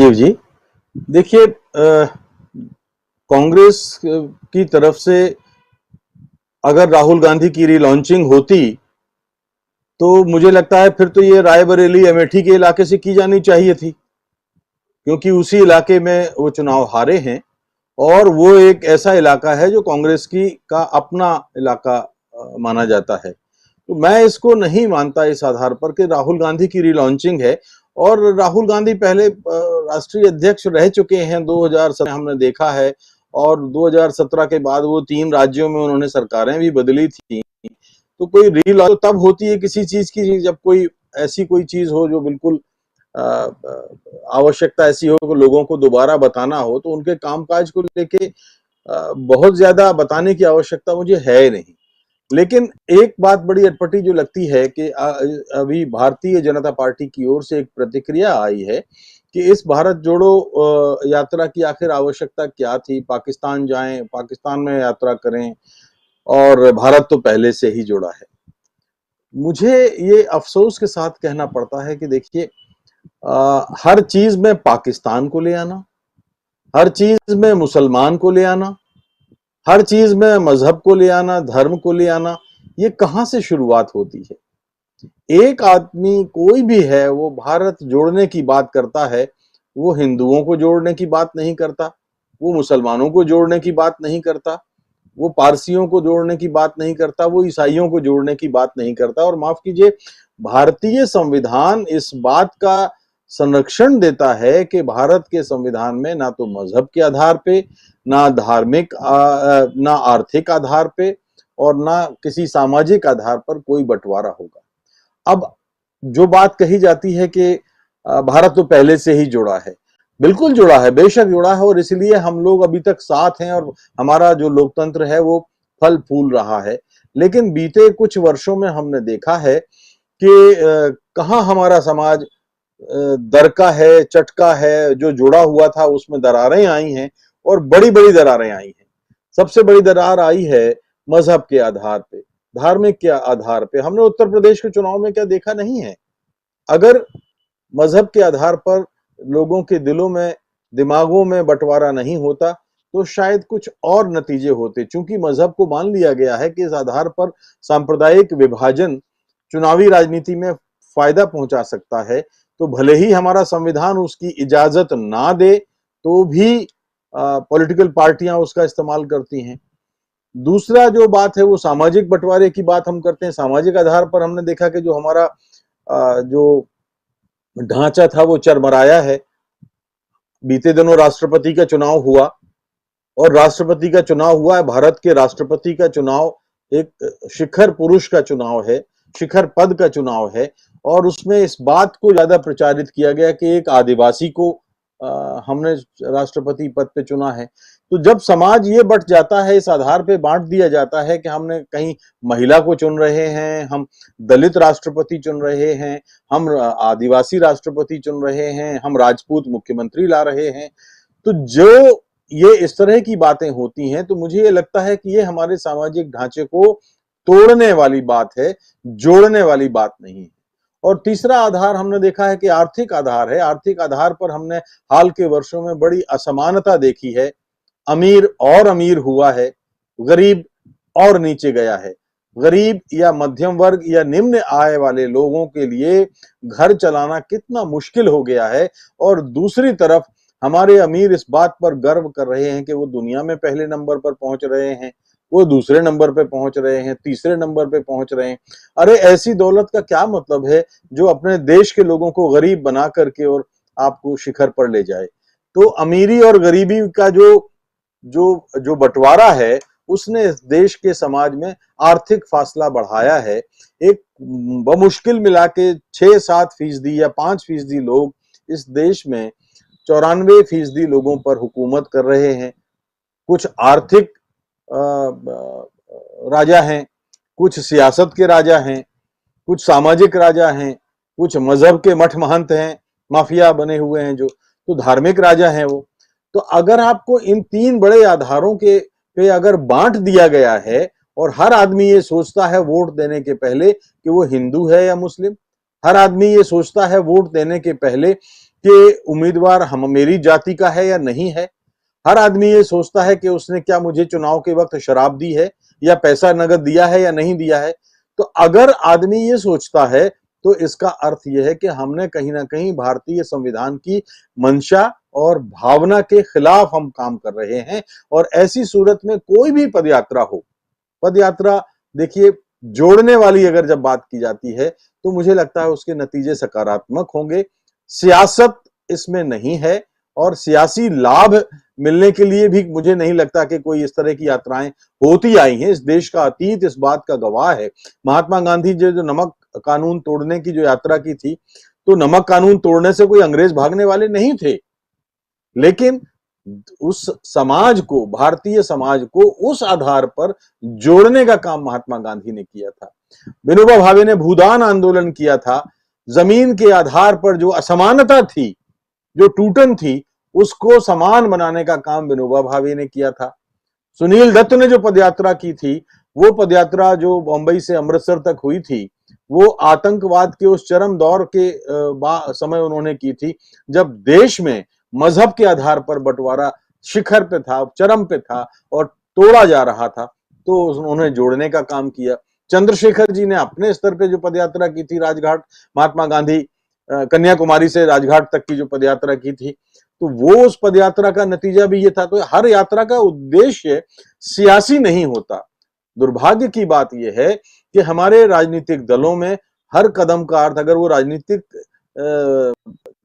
जी जी। देखिए, कांग्रेस की तरफ से अगर राहुल गांधी की रीलॉन्चिंग होती तो मुझे लगता है फिर तो ये रायबरेली अमेठी के इलाके से की जानी चाहिए थी, क्योंकि उसी इलाके में वो चुनाव हारे हैं और वो एक ऐसा इलाका है जो कांग्रेस की का अपना इलाका माना जाता है। तो मैं इसको नहीं मानता इस आधार पर कि राहुल गांधी की रीलॉन्चिंग है। और राहुल गांधी पहले राष्ट्रीय अध्यक्ष रह चुके हैं 2017 हमने देखा है, और 2017 के बाद वो 3 राज्यों में उन्होंने सरकारें भी बदली थी। तो कोई रील तो तब होती है किसी चीज की जब कोई ऐसी कोई चीज हो जो बिल्कुल आवश्यकता ऐसी हो कि लोगों को दोबारा बताना हो, तो उनके कामकाज को लेके बहुत ज्यादा बताने की आवश्यकता मुझे है नहीं। लेकिन एक बात बड़ी अटपटी जो लगती है कि अभी भारतीय जनता पार्टी की ओर से एक प्रतिक्रिया आई है कि इस भारत जोड़ो यात्रा की आखिर आवश्यकता क्या थी, पाकिस्तान जाएं, पाकिस्तान में यात्रा करें, और भारत तो पहले से ही जुड़ा है। मुझे ये अफसोस के साथ कहना पड़ता है कि देखिए, हर चीज में पाकिस्तान को ले आना, हर चीज में मुसलमान को ले आना, हर चीज में मजहब को ले आना, धर्म को ले आना, ये कहां से शुरुआत होती है? एक आदमी कोई भी है वो भारत जोड़ने की बात करता है, वो हिंदुओं को जोड़ने की बात नहीं करता, वो मुसलमानों को जोड़ने की बात नहीं करता, वो पारसियों को जोड़ने की बात नहीं करता, वो ईसाइयों को जोड़ने की बात नहीं करता। और माफ कीजिए, भारतीय संविधान इस बात का संरक्षण देता है कि भारत के संविधान में ना तो मजहब के आधार पे, ना धार्मिक ना आर्थिक आधार पे, और ना किसी सामाजिक आधार पर कोई बंटवारा होगा। अब जो बात कही जाती है कि भारत तो पहले से ही जुड़ा है, बिल्कुल जुड़ा है, बेशक जुड़ा है, और इसलिए हम लोग अभी तक साथ हैं और हमारा जो लोकतंत्र है वो फल फूल रहा है। लेकिन बीते कुछ वर्षों में हमने देखा है कि कहाँ हमारा समाज दरका है, चटका है, जो जुड़ा हुआ था उसमें दरारें आई हैं, और बड़ी बड़ी दरारें आई हैं। सबसे बड़ी दरार आई है मजहब के आधार पे, धार्मिक के आधार पे। हमने उत्तर प्रदेश के चुनाव में क्या देखा नहीं है? अगर मजहब के आधार पर लोगों के दिलों में, दिमागों में बंटवारा नहीं होता तो शायद कुछ और नतीजे होते। चूंकि मजहब को मान लिया गया है कि इस आधार पर सांप्रदायिक विभाजन चुनावी राजनीति में फायदा पहुंचा सकता है, तो भले ही हमारा संविधान उसकी इजाजत ना दे तो भी पॉलिटिकल पार्टियां उसका इस्तेमाल करती हैं। दूसरा जो बात है वो सामाजिक बंटवारे की बात हम करते हैं। सामाजिक आधार पर हमने देखा कि जो हमारा जो ढांचा था वो चरमराया है। बीते दिनों राष्ट्रपति का चुनाव हुआ, और राष्ट्रपति का चुनाव हुआ है, भारत के राष्ट्रपति का चुनाव एक शिखर पुरुष का चुनाव है, शिखर पद का चुनाव है। और उसमें इस बात को ज्यादा प्रचारित किया गया कि एक आदिवासी को हमने राष्ट्रपति पद पे चुना है। तो जब समाज ये बट जाता है, इस आधार पे बांट दिया जाता है कि हमने कहीं महिला को चुन रहे हैं, हम दलित राष्ट्रपति चुन रहे हैं, हम आदिवासी राष्ट्रपति चुन रहे हैं, हम राजपूत मुख्यमंत्री ला रहे हैं, तो जो ये इस तरह की बातें होती हैं, तो मुझे ये लगता है कि ये हमारे सामाजिक ढांचे को तोड़ने वाली बात है, जोड़ने वाली बात नहीं है। और तीसरा आधार हमने देखा है कि आर्थिक आधार है। आर्थिक आधार पर हमने हाल के वर्षों में बड़ी असमानता देखी है। अमीर और अमीर हुआ है, गरीब और नीचे गया है। गरीब या मध्यम वर्ग या निम्न आय वाले लोगों के लिए घर चलाना कितना मुश्किल हो गया है, और दूसरी तरफ हमारे अमीर इस बात पर गर्व कर रहे हैं कि वो दुनिया में पहले नंबर पर पहुंच रहे हैं, वो दूसरे नंबर पे पहुंच रहे हैं, तीसरे नंबर पे पहुंच रहे हैं। अरे ऐसी दौलत का क्या मतलब है जो अपने देश के लोगों को गरीब बना करके और आपको शिखर पर ले जाए? तो अमीरी और गरीबी का जो जो जो बंटवारा है, उसने इस देश के समाज में आर्थिक फासला बढ़ाया है। एक बमुश्किल मिला के 6-7% या 5% लोग इस देश में 94% लोगों पर हुकूमत कर रहे हैं। कुछ आर्थिक राजा हैं, कुछ सियासत के राजा हैं, कुछ सामाजिक राजा हैं, कुछ मजहब के मठ महंत हैं, माफिया बने हुए हैं जो, तो धार्मिक राजा हैं वो। तो अगर आपको इन 3 बड़े आधारों के पे अगर बांट दिया गया है, और हर आदमी ये सोचता है वोट देने के पहले कि वो हिंदू है या मुस्लिम, हर आदमी ये सोचता है वोट देने के पहले कि उम्मीदवार हम मेरी जाति का है या नहीं है। हर आदमी ये सोचता है कि उसने क्या मुझे चुनाव के वक्त शराब दी है या पैसा नगद दिया है या नहीं दिया है। तो अगर आदमी ये सोचता है तो इसका अर्थ यह है कि हमने कहीं ना कहीं भारतीय संविधान की मंशा और भावना के खिलाफ हम काम कर रहे हैं। और ऐसी सूरत में कोई भी पदयात्रा हो, पदयात्रा देखिए जोड़ने वाली अगर जब बात की जाती है तो मुझे लगता है उसके नतीजे सकारात्मक होंगे। सियासत इसमें नहीं है और सियासी लाभ मिलने के लिए भी मुझे नहीं लगता कि कोई इस तरह की यात्राएं होती आई हैं। इस देश का अतीत इस बात का गवाह है। महात्मा गांधी जो नमक कानून तोड़ने की जो यात्रा की थी, तो नमक कानून तोड़ने से कोई अंग्रेज भागने वाले नहीं थे, लेकिन उस समाज को, भारतीय समाज को उस आधार पर जोड़ने का काम महात्मा गांधी ने किया था। विनोबा भावे ने भूदान आंदोलन किया था। जमीन के आधार पर जो असमानता थी, जो टूटन थी, उसको समान बनाने का काम विनोबा भावे ने किया था। सुनील दत्त ने जो पदयात्रा की थी, वो पदयात्रा जो बंबई से अमृतसर तक हुई थी, वो आतंकवाद के उस चरम दौर के समय उन्होंने की थी जब देश में मजहब के आधार पर बंटवारा शिखर पे था, चरम पे था और तोड़ा जा रहा था। तो उन्होंने जोड़ने का काम किया। चंद्रशेखर जी ने अपने स्तर पे जो पदयात्रा की थी, राजघाट, महात्मा गांधी कन्याकुमारी से राजघाट तक की जो पदयात्रा की थी, तो वो उस पदयात्रा का नतीजा भी ये था। तो हर यात्रा का उद्देश्य सियासी नहीं होता। दुर्भाग्य की बात यह है कि हमारे राजनीतिक दलों में हर कदम का अर्थ, अगर वो राजनीतिक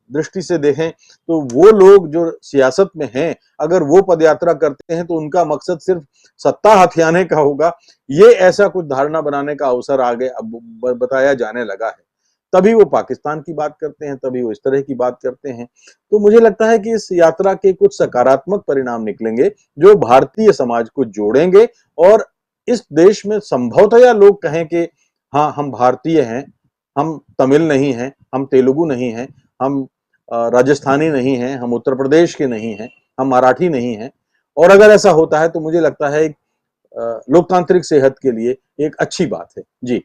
दृष्टि से देखें तो वो लोग जो सियासत में हैं, अगर वो पदयात्रा करते हैं तो उनका मकसद सिर्फ सत्ता हथियाने का होगा। ये ऐसा कुछ धारणा बनाने का अवसर आगे अब बताया जाने लगा है। तभी वो पाकिस्तान की बात करते हैं, तभी वो इस तरह की बात करते हैं। तो मुझे लगता है कि इस यात्रा के कुछ सकारात्मक परिणाम निकलेंगे जो भारतीय समाज को जोड़ेंगे और इस देश में संभवतः लोग कहें कि हाँ, हम भारतीय हैं, हम तमिल नहीं हैं, हम तेलुगु नहीं हैं, हम राजस्थानी नहीं हैं, हम उत्तर प्रदेश के नहीं हैं, हम मराठी नहीं हैं। और अगर ऐसा होता है तो मुझे लगता है एक लोकतांत्रिक सेहत के लिए एक अच्छी बात है। जी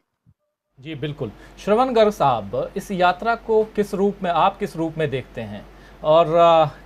जी बिल्कुल। श्रवण गर्ग साहब, इस यात्रा को किस रूप में, आप किस रूप में देखते हैं और